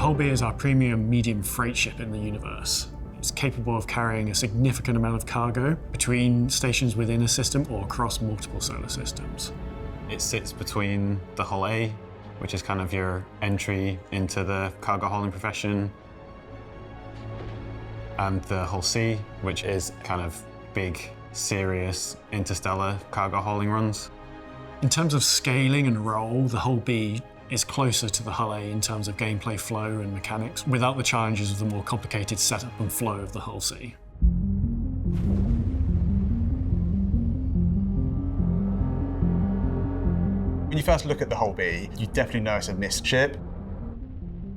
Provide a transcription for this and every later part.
Hull-abaloo is our premium medium freight ship in the universe. It's capable of carrying a significant amount of cargo between stations within a system or across multiple solar systems. It sits between the Hull-A, which is kind of your entry into the cargo hauling profession, and the Hull-C, which is kind of big, serious interstellar cargo hauling runs. In terms of scaling and role, the Hull-B is closer to the Hull-A in terms of gameplay flow and mechanics, without the challenges of the more complicated setup and flow of the Hull-C. When you first look at the Hull-B, you definitely know it's a MISC ship.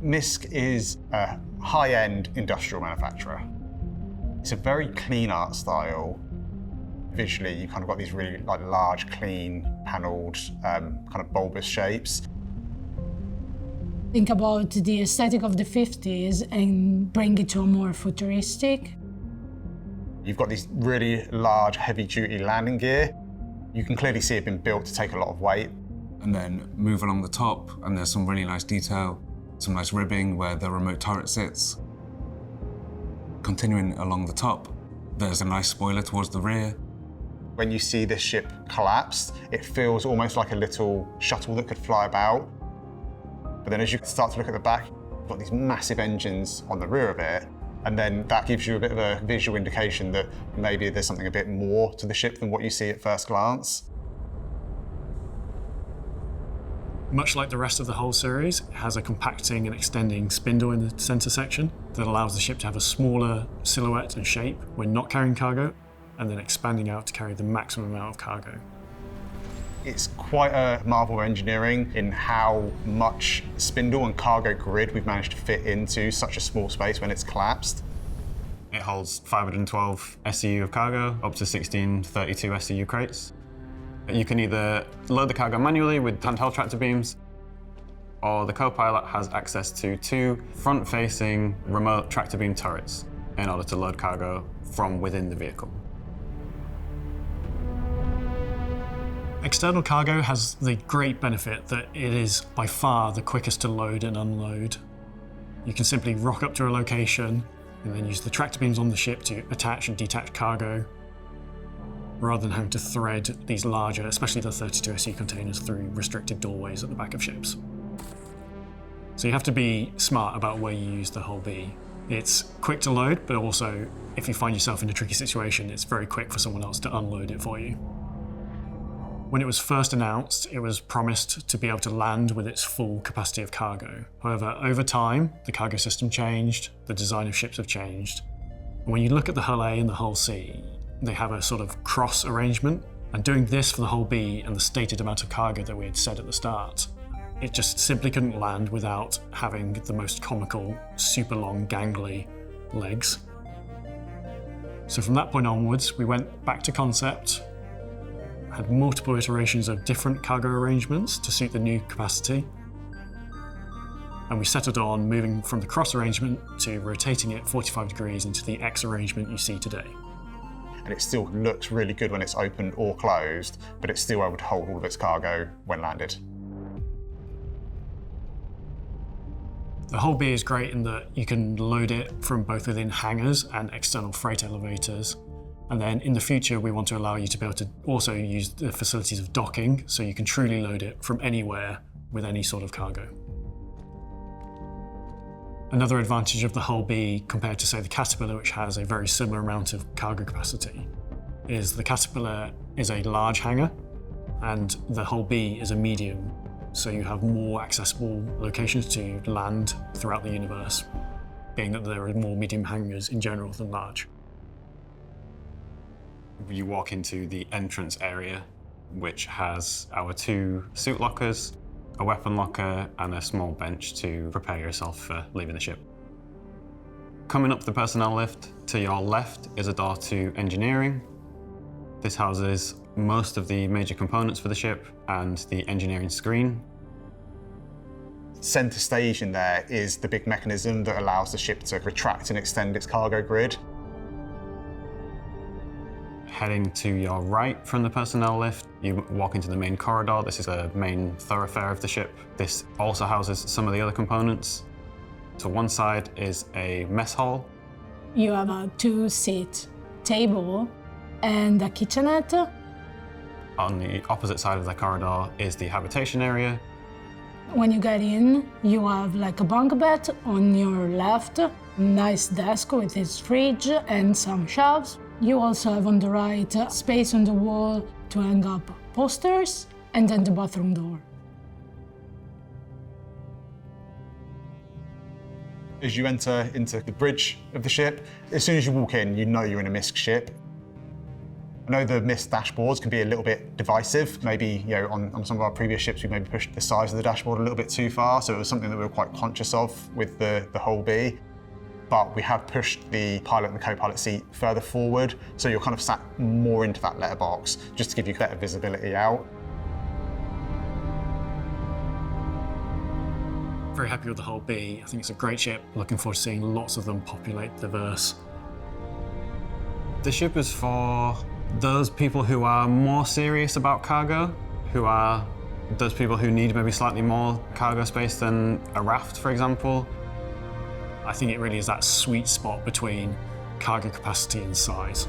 MISC is a high-end industrial manufacturer. It's a very clean art style. Visually, you kind of got these really large, clean, panelled, kind of bulbous shapes. Think about the aesthetic of the 50s and bring it to a more futuristic. You've got these really large, heavy-duty landing gear. You can clearly see it being built to take a lot of weight. And then move along the top, and there's some really nice detail, some nice ribbing where the remote turret sits. Continuing along the top, there's a nice spoiler towards the rear. When you see this ship collapse, it feels almost like a little shuttle that could fly about. But then as you start to look at the back, you've got these massive engines on the rear of it, and then that gives you a bit of a visual indication that maybe there's something a bit more to the ship than what you see at first glance. Much like the rest of the Hull series, it has a compacting and extending spindle in the centre section that allows the ship to have a smaller silhouette and shape when not carrying cargo, and then expanding out to carry the maximum amount of cargo. It's quite a marvel of engineering in how much spindle and cargo grid we've managed to fit into such a small space when it's collapsed. It holds 512 SCU of cargo, up to 1632 SCU crates. You can either load the cargo manually with handheld tractor beams, or the co-pilot has access to 2 front-facing remote tractor beam turrets in order to load cargo from within the vehicle. External cargo has the great benefit that it is by far the quickest to load and unload. You can simply rock up to a location and then use the tractor beams on the ship to attach and detach cargo, rather than having to thread these larger, especially the 32 SE containers, through restricted doorways at the back of ships. So you have to be smart about where you use the Hull-B. It's quick to load, but also, if you find yourself in a tricky situation, it's very quick for someone else to unload it for you. When it was first announced, it was promised to be able to land with its full capacity of cargo. However, over time, the cargo system changed, the design of ships have changed. And when you look at the Hull-A and the Hull-C, they have a sort of cross arrangement, and doing this for the Hull-B and the stated amount of cargo that we had said at the start, it just simply couldn't land without having the most comical, super long, gangly legs. So from that point onwards, we went back to concept, had multiple iterations of different cargo arrangements to suit the new capacity, and we settled on moving from the cross arrangement to rotating it 45 degrees into the X arrangement you see today. And it still looks really good when it's opened or closed, but it's still able to hold all of its cargo when landed. The Hull-B is great in that you can load it from both within hangars and external freight elevators. And then in the future, we want to allow you to be able to also use the facilities of docking, so you can truly load it from anywhere with any sort of cargo. Another advantage of the Hull-B compared to, say, the Caterpillar, which has a very similar amount of cargo capacity, is the Caterpillar is a large hangar and the Hull-B is a medium, so you have more accessible locations to land throughout the universe, being that there are more medium hangars in general than large. You walk into the entrance area, which has our 2 suit lockers, a weapon locker, and a small bench to prepare yourself for leaving the ship. Coming up the personnel lift, to your left is a door to engineering. This houses most of the major components for the ship and the engineering screen. Centre stage in there is the big mechanism that allows the ship to retract and extend its cargo grid. Heading to your right from the personnel lift, you walk into the main corridor. This is the main thoroughfare of the ship. This also houses some of the other components. To one side is a mess hall. You have a 2-seat table and a kitchenette. On the opposite side of the corridor is the habitation area. When you get in, you have like a bunk bed on your left, nice desk with its fridge and some shelves. You also have on the right space on the wall to hang up posters, and then the bathroom door. As you enter into the bridge of the ship, as soon as you walk in, you know you're in a MISC ship. I know the MISC dashboards can be a little bit divisive. Maybe, on some of our previous ships, we maybe pushed the size of the dashboard a little bit too far, so it was something that we were quite conscious of with the Hull-abaloo. But we have pushed the pilot and the co-pilot seat further forward, so you're kind of sat more into that letterbox, just to give you better visibility out. Very happy with the Hull-abaloo. I think it's a great ship. Looking forward to seeing lots of them populate the verse. The ship is for those people who are more serious about cargo, who are those people who need maybe slightly more cargo space than a raft, for example. I think it really is that sweet spot between cargo capacity and size.